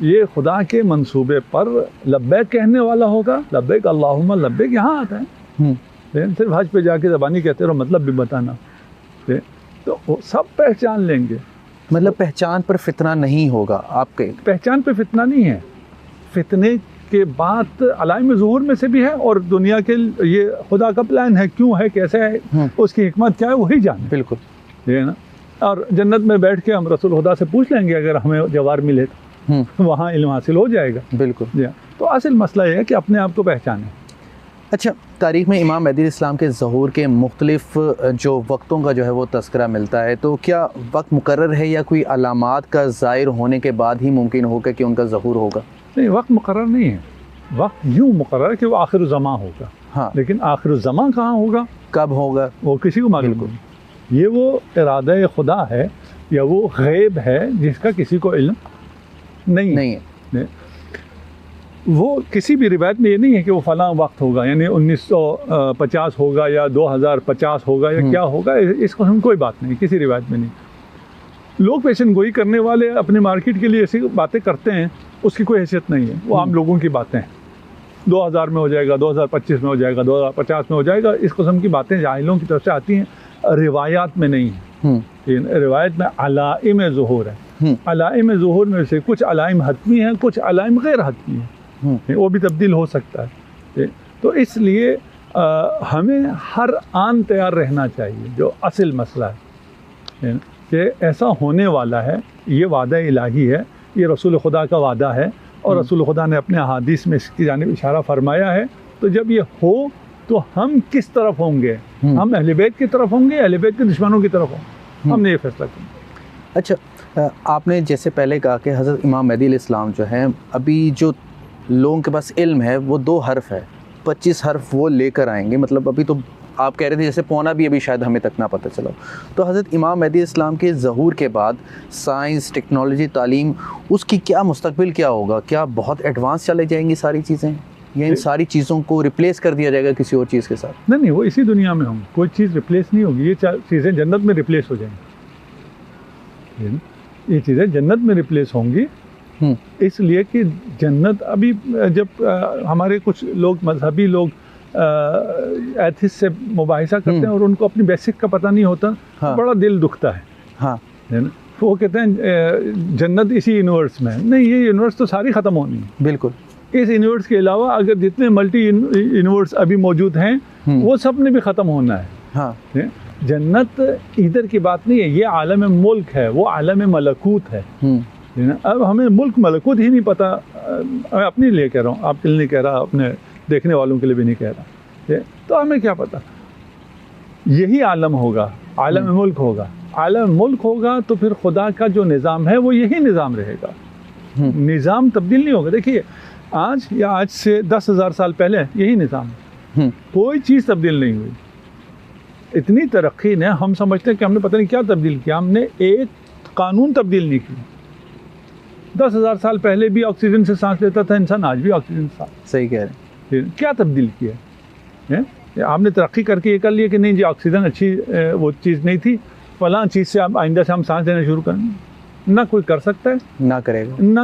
ये खुदा के मंसूबे पर लब्बैक कहने वाला होगा। लब्बैक अल्लाहुम्मा लब्बैक यहाँ आता है। सिर्फ हज पे जाके ज़बानी कहते रहो, मतलब भी बताना। तो सब पहचान लेंगे। मतलब पहचान पर फितना नहीं होगा आपके? पहचान पे फितना नहीं है। फितने के बात अलाइम ज़ुहूर में से भी है, और दुनिया के ये खुदा का प्लान है, क्यों है, कैसे है, उसकी हिकमत क्या है, वही जाने। बिल्कुल, ये ना। और जन्नत में बैठ के हम रसूल खुदा से पूछ लेंगे, अगर हमें जवाब मिले तो वहाँ इल्म हासिल हो जाएगा। बिल्कुल। तो असल मसला ये है कि अपने आप को पहचानें। अच्छा, तारीख़ में इमाम महदी इस्लाम के ज़हूर के मुख्तलिफ जो वक्तों का जो है वो तज़किरा मिलता है, तो क्या वक्त मुकर्रर है या कोई अलामात का ज़ाहिर होने के बाद ही मुमकिन होगा कि उनका ज़हूर होगा? नहीं, वक्त मुकर्रर नहीं है। वक्त यूँ मुकर्रर है कि वो आखिर ज़मा होगा। हाँ, लेकिन आखिर ज़मा कहाँ होगा, कब होगा, वो किसी को मालूम नहीं। ये वो इरादा खुदा है या वो गैब है जिसका किसी को इल्म नहीं है। वो किसी भी रिवायत में ये नहीं है कि वो फ़लाँ वक्त होगा, यानी 1950 होगा या 2050 होगा या क्या होगा, इसको हम कोई बात नहीं, किसी रिवायत में नहीं। लोग पेशन गोई करने वाले अपने मार्केट के लिए ऐसी बातें करते हैं, उसकी कोई हैसियत नहीं है। वो आम लोगों की बातें हैं। 2000 में हो जाएगा, 2025 में हो जाएगा, 2050 में हो जाएगा, इस किस्म की बातें जाहिलों की तरफ से आती हैं, रिवायात में नहीं है। रिवायत में अलाइम ज़ुहूर है। अलाइम ज़ुहूर में से कुछ अलाइम हतमी हैं, कुछ अलाइम गैर हतमी हैं। वो भी तब्दील हो सकता है। तो इसलिए हमें हर आन तैयार रहना चाहिए। जो असल मसला है कि ऐसा होने वाला है, ये वादा इलाही है, ये रसूल खुदा का वादा है, और रसूल खुदा ने अपने अहादीस में इसकी जानिब इशारा फरमाया है। तो जब ये हो तो हम किस तरफ होंगे? हम अहले बैत की तरफ होंगे, अहले बैत के दुश्मनों की तरफ होंगे? हमने ये फैसला किया। अच्छा, आपने जैसे पहले कहा कि हज़रत इमाम महदी अलैहिस्सलाम जो हैं, अभी जो लोगों के पास इल्म है वो 2 हर्फ है, 25 हर्फ वो लेकर आएंगे। मतलब अभी तो आप कह रहे थे जैसे पौना भी अभी शायद हमें तक ना पता चला। तो हज़रत इमाम मेहदी इस्लाम के ज़हूर के बाद साइंस, टेक्नोलॉजी, तालीम, उसकी क्या मुस्तकबिल क्या होगा? क्या बहुत एडवांस चले जाएंगी सारी चीज़ें, या इन सारी चीज़ों को रिप्लेस कर दिया जाएगा किसी और चीज़ के साथ? नहीं, वो इसी दुनिया में होंगी, कोई चीज़ रिप्लेस नहीं होगी। ये चीज़ें जन्नत में रिप्लेस हो जाएंगी। ये चीज़ें जन्नत में रिप्लेस होंगी, इसलिए कि जन्नत अभी जब हमारे कुछ लोग मजहबी लोग एथिस्ट से मुबाहिसा करते हैं और उनको अपनी बेसिक का पता नहीं होता, हाँ। बड़ा दिल दुखता है। हाँ, है ना? वो कहते हैं जन्नत इसी यूनिवर्स में है। नहीं, ये यूनिवर्स तो सारी ख़त्म होनी है। बिल्कुल। इस यूनिवर्स के अलावा अगर जितने मल्टी यूनिवर्स अभी मौजूद हैं वो सब ने भी ख़त्म होना है। हाँ। जन्नत इधर की बात नहीं है, ये आलम मुल्क है, वो आलम मलकूत है ना। अब हमें मुल्क मलकूत ही नहीं पता। मैं अपने लिए कह रहा हूँ, आपके लिए नहीं कह रहा, अपने देखने वालों के लिए भी नहीं कह रहा। तो हमें क्या पता, यही आलम होगा, आलम मुल्क होगा। आलम मुल्क होगा तो फिर खुदा का जो निज़ाम है वो यही निज़ाम रहेगा। निज़ाम तब्दील नहीं होगा। देखिए, आज या आज से 10,000 साल पहले यही निज़ाम है, कोई चीज़ तब्दील नहीं हुई। इतनी तरक्की ने, हम समझते हैं कि हमने पता नहीं क्या तब्दील किया, हमने एक कानून तब्दील नहीं किया। 10,000 साल पहले भी ऑक्सीजन से सांस लेता था इंसान, आज भी ऑक्सीजन से सांस। सही कह रहे हैं। क्या तब्दील किया है? आपने तरक्की करके ये कर लिया कि नहीं जी ऑक्सीजन अच्छी वो चीज़ नहीं थी, फलां चीज़ से आप आइंदा से हम सांस लेना शुरू करें। ना कोई कर सकता है, ना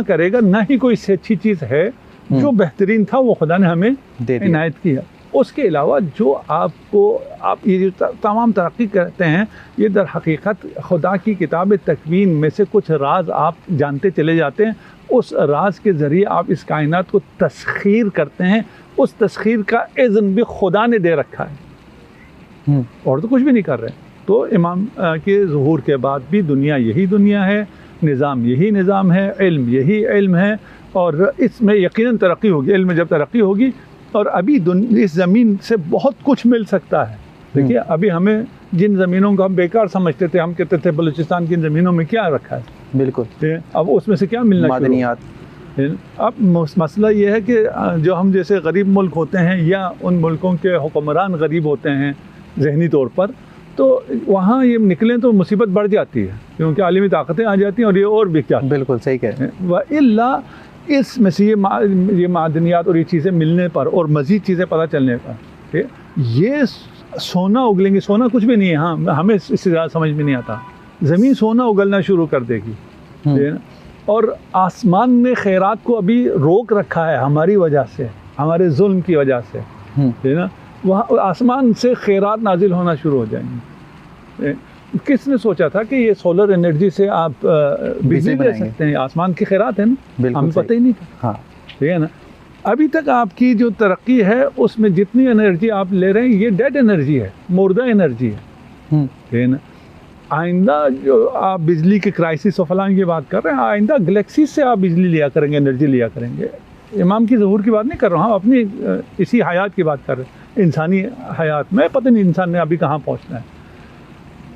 करेगा, ना ही कोई इससे अच्छी चीज़ है। जो बेहतरीन था वो खुदा ने हमें इनायत किया। उसके अलावा जो आप ये जो तमाम तरक्की करते हैं, ये दर हकीकत खुदा की किताब तकवीन में से कुछ राज आप जानते चले जाते हैं। उस राज के ज़रिए आप इस कायनात को तस्खीर करते हैं। उस तस्खीर का इज़्न भी खुदा ने दे रखा है, और तो कुछ भी नहीं कर रहे। तो इमाम के ज़ुहूर के बाद भी दुनिया यही दुनिया है, निज़ाम यही निज़ाम है, इल्म यही इल्म है, और इसमें यकीनन तरक्की होगी। इल्म में जब तरक्की होगी, और अभी इस ज़मीन से बहुत कुछ मिल सकता है। देखिए, अभी हमें जिन ज़मीनों को हम बेकार समझते थे, हम कहते थे बलूचिस्तान की ज़मीनों में क्या रखा है। बिल्कुल। अब उसमें से क्या मिलना, मादनियात। अब मसला ये है कि जो हम जैसे गरीब मुल्क होते हैं, या उन मुल्कों के हुक्मरान गरीब होते हैं जहनी तौर पर, तो वहाँ ये निकलें तो मुसीबत बढ़ जाती है, क्योंकि आलमी ताकतें आ जाती हैं और ये और बिक जाती हैं। बिल्कुल सही कह रहे हैं। वइल्ला इसमें से ये मादनियात और ये चीज़ें मिलने पर और मज़ीद चीज़ें पता चलने पर, ये सोना उगलेंगे। सोना कुछ भी नहीं है, हाँ, हमें इससे ज़्यादा समझ में नहीं आता। ज़मीन सोना उगलना शुरू कर देगी। और आसमान ने खैरात को अभी रोक रखा है हमारी वजह से, हमारे जुल्म की वजह से, है ना। वहाँ आसमान से खैरात नाजिल होना शुरू हो जाएंगे। किसने सोचा था कि ये सोलर एनर्जी से आप बिजली ले सकते हैं? आसमान की खैरात है ना, हमें पता ही नहीं था। हाँ, ठीक है ना। अभी तक आपकी जो तरक्की है उसमें जितनी एनर्जी आप ले रहे हैं, ये डेड एनर्जी है, मुर्दा एनर्जी है। ठीक है ना। आइंदा जो आप बिजली के क्राइसिस और फलां की बात कर रहे हैं, आइंदा गैलेक्सी से आप बिजली लिया करेंगे, एनर्जी लिया करेंगे। इमाम की ज़हूर की बात नहीं कर रहा हूँ, अपनी इसी हयात की बात कर रहे हैं, इंसानी हयात में। पता नहीं इंसान ने अभी कहाँ पहुँचना है।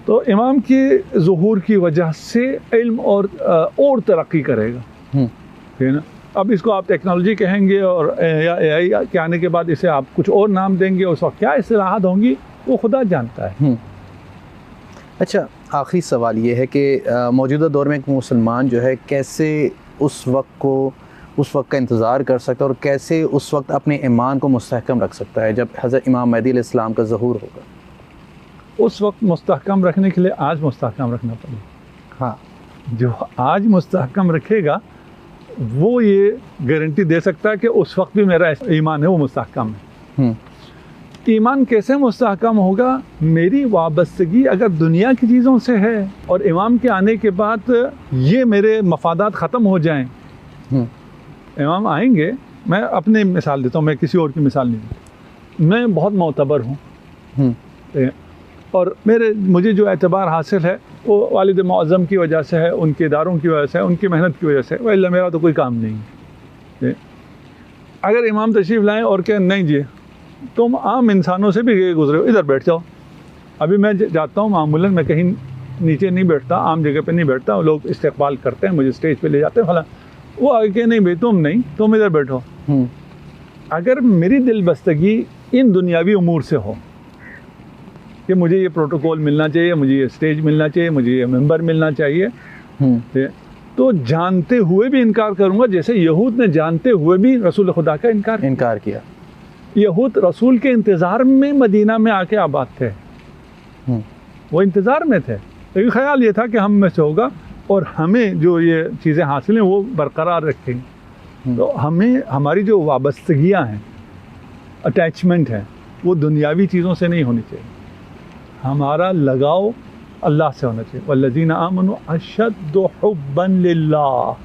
तो इमाम की ज़हूर की वजह से इल्म और तरक्की करेगा। ठीक है ना। अब इसको आप टेक्नोलॉजी कहेंगे, और या AI के आने के बाद इसे आप कुछ और नाम देंगे, उस वक्त क्या इस्तिलाहात होंगी वो खुदा जानता है। अच्छा, आखिरी सवाल ये है कि मौजूदा दौर में एक मुसलमान जो है कैसे उस वक्त का इंतज़ार कर सकता है, और कैसे उस वक्त अपने ईमान को मुस्तहकम रख सकता है जब हज़रत इमाम मेहदी अलैहिस्सलाम का ज़हूर होगा? उस वक्त मुस्तहकम रखने के लिए आज मुस्तहकम रखना पड़ेगा। हाँ, जो आज मुस्तहकम रखेगा वो ये गारंटी दे सकता है कि उस वक्त भी मेरा ईमान है वो मुस्तहकम है। ईमान कैसे मुस्तहकम होगा? मेरी वाबस्तगी अगर दुनिया की चीज़ों से है और इमाम के आने के बाद ये मेरे मफादात ख़त्म हो जाएं, इमाम आएंगे। मैं अपनी मिसाल देता हूँ, मैं किसी और की मिसाल नहीं देता। मैं बहुत मोतबर हूँ, और मुझे जो एतबार हासिल है वो वालिद मुअज़्ज़म की वजह से है, उनके इदारों की वजह से है, उनकी मेहनत की वजह से। वल्ला मेरा तो कोई काम नहीं है। अगर इमाम तशरीफ़ लाएँ और कहें नहीं जी तुम आम इंसानों से भी गुजरे हो, इधर बैठ जाओ। अभी मैं जाता हूँ मामूलन, मैं कहीं नीचे नहीं बैठता, आम जगह पे नहीं बैठता। लोग इस्तकबाल करते हैं, मुझे स्टेज पे ले जाते हैं फला, वो आगे कहे नहीं भाई तुम इधर बैठो। अगर मेरी दिल बस्तगी इन दुनियावी उमूर से हो, कि मुझे ये प्रोटोकॉल मिलना चाहिए, मुझे ये स्टेज मिलना चाहिए, मुझे ये मेंबर मिलना चाहिए, तो जानते हुए भी इनकार करूँगा, जैसे यहूद ने जानते हुए भी रसूल खुदा का इनकार किया। यहूद रसूल के इंतज़ार में मदीना में आके आबाद थे, वो इंतज़ार में थे, लेकिन ख्याल ये था कि हम में से होगा और हमें जो ये चीज़ें हासिल हैं वो बरकरार रखेंगे। तो हमें हमारी जो वाबस्तगियाँ हैं, अटैचमेंट है, वो दुनियावी चीज़ों से नहीं होनी चाहिए। हमारा लगाव अल्लाह से होना चाहिए। वल्लज़ीना आमनू अशद्दु हुब्बन लिल्लाह,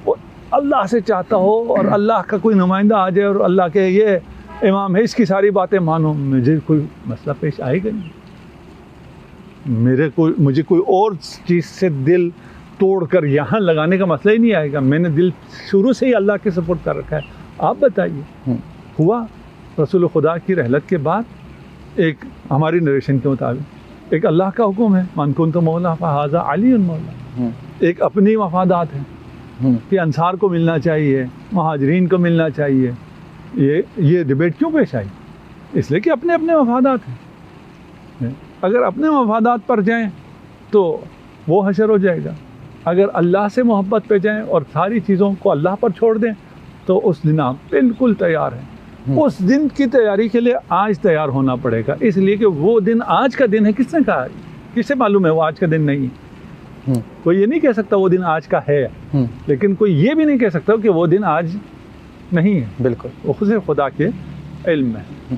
वो अल्लाह से चाहता हो और अल्लाह का कोई नुमाइंदा आ जाए और अल्लाह के ये इमाम है, इसकी सारी बातें मानो, मुझे कोई मसला पेश आएगा नहीं। मुझे कोई और चीज़ से दिल तोड़कर यहाँ लगाने का मसला ही नहीं आएगा। मैंने दिल शुरू से ही अल्लाह के सपोर्ट कर रखा है। आप बताइए, हुआ रसूल खुदा की रहलत के बाद एक हमारी नरेशन के मुताबिक एक अल्लाह का हुक्म है, मन कुन्तु मौला फहाज़ा अली मौला। एक अपनी मफादात है कि अंसार को मिलना चाहिए, महाजरीन को मिलना चाहिए। ये डिबेट क्यों पेश आई? इसलिए कि अपने अपने मफादात हैं। अगर अपने मफादात पर जाएं तो वो हशर हो जाएगा। अगर अल्लाह से मोहब्बत पे जाएं और सारी चीज़ों को अल्लाह पर छोड़ दें तो उस दिन आप बिल्कुल तैयार हैं। उस दिन की तैयारी के लिए आज तैयार होना पड़ेगा, इसलिए कि वो दिन आज का दिन है। किसने कहा? किससे मालूम है वो आज का दिन नहीं है? कोई ये नहीं कह सकता वो दिन आज का है, लेकिन कोई ये भी नहीं कह सकता कि वो दिन आज नहीं है। बिल्कुल, वो खुद खुदा के इल्म में है।